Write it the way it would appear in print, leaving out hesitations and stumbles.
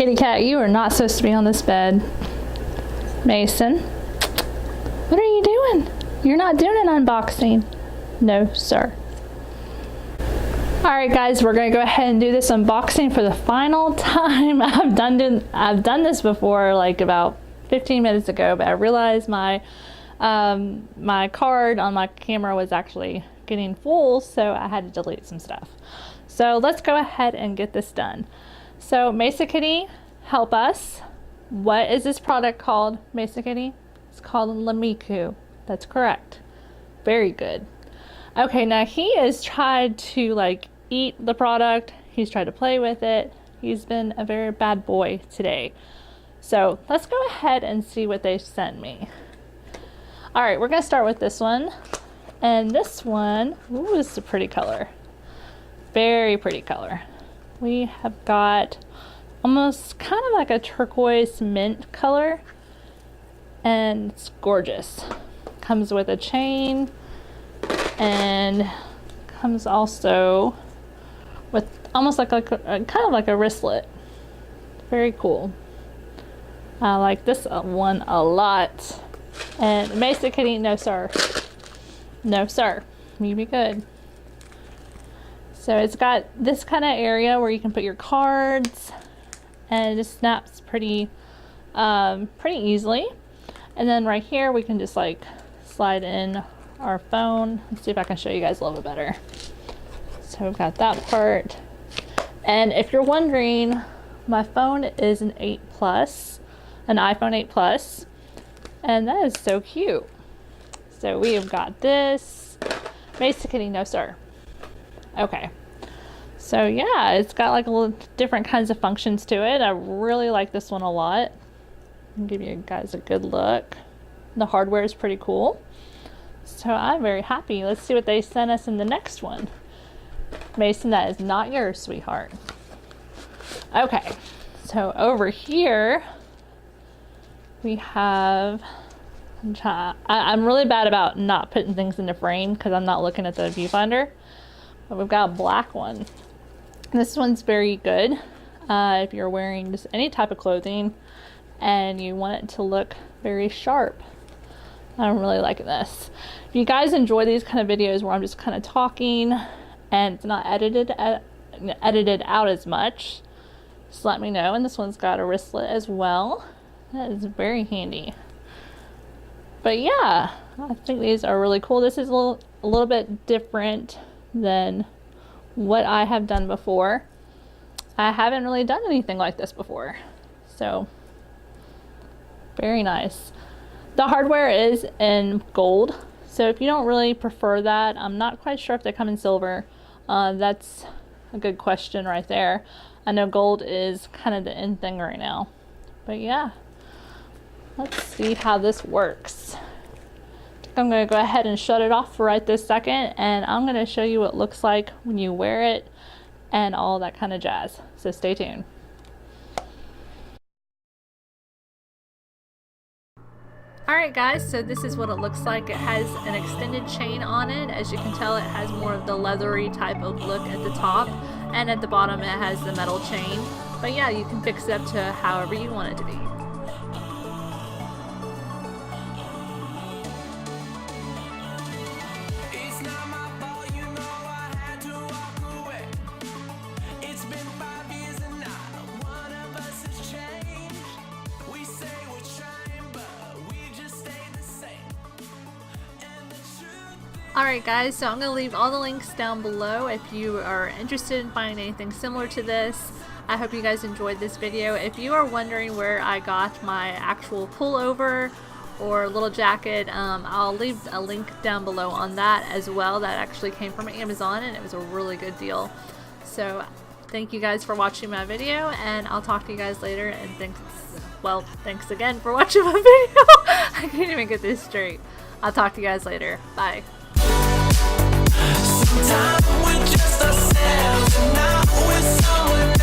Kitty cat, you are not supposed to be on this bed. Mason, what are you doing? You're not doing an unboxing. No, sir. Alright guys, we're going to go ahead and do this unboxing for the final time. I've done this before, like about 15 minutes ago, but I realized my my card on my camera was actually getting full, so I had to delete some stuff. So let's go ahead and get this done. So Mesa Kitty, help us. What is this product called, Mesa Kitty? It's called Lameeku. That's correct. Very good. Okay, now he has tried to like eat the product. He's tried to play with it. He's been a very bad boy today. So let's go ahead and see what they sent me. All right, we're gonna start with this one. And this one, ooh, this is a pretty color. Very pretty color. We have got almost kind of like a turquoise mint color. And it's gorgeous. Comes with a chain and comes also with almost like a kind of like a wristlet. Very cool. I like this one a lot. And Mesa Kitty, no sir. No sir. You be good. So it's got this kind of area where you can put your cards, and it just snaps pretty easily. And then right here we can just like slide in our phone. Let's see if I can show you guys a little bit better. So we've got that part. And if you're wondering, my phone is an 8 Plus, an iPhone 8 Plus, and that is so cute. So we have got this. Basically, no sir. Okay. So yeah, it's got like a little different kinds of functions to it. I really like this one a lot. I'll give you guys a good look. The hardware is pretty cool. So I'm very happy. Let's see what they sent us in the next one. Mason, that is not yours, sweetheart. Okay, so over here we have, I'm really bad about not putting things in the frame because I'm not looking at the viewfinder, but we've got a black one. This one's very good if you're wearing just any type of clothing and you want it to look very sharp. I'm really liking this. If you guys enjoy these kind of videos where I'm just kind of talking and it's not edited out as much, just let me know. And this one's got a wristlet as well. That is very handy. But yeah, I think these are really cool. This is a little bit different than what I have done before. I haven't really done anything like this before. So very nice. The hardware is in gold, so if you don't really prefer that, I'm not quite sure if they come in silver. That's a good question right there. I know gold is kind of the in thing right now. But yeah, let's see how this works. I'm going to go ahead and shut it off for right this second, and I'm going to show you what it looks like when you wear it and all that kind of jazz. So stay tuned. Alright guys, so this is what it looks like. It has an extended chain on it. As you can tell, it has more of the leathery type of look at the top, and at the bottom it has the metal chain. But yeah, you can fix it up to however you want it to be. Alright guys, so I'm going to leave all the links down below if you are interested in finding anything similar to this. I hope you guys enjoyed this video. If you are wondering where I got my actual pullover or little jacket, I'll leave a link down below on that as well. That actually came from Amazon and it was a really good deal. So thank you guys for watching my video, and I'll talk to you guys later, and thanks again for watching my video. I can't even get this straight. I'll talk to you guys later. Bye. Sometimes we're just ourselves, and now we're someone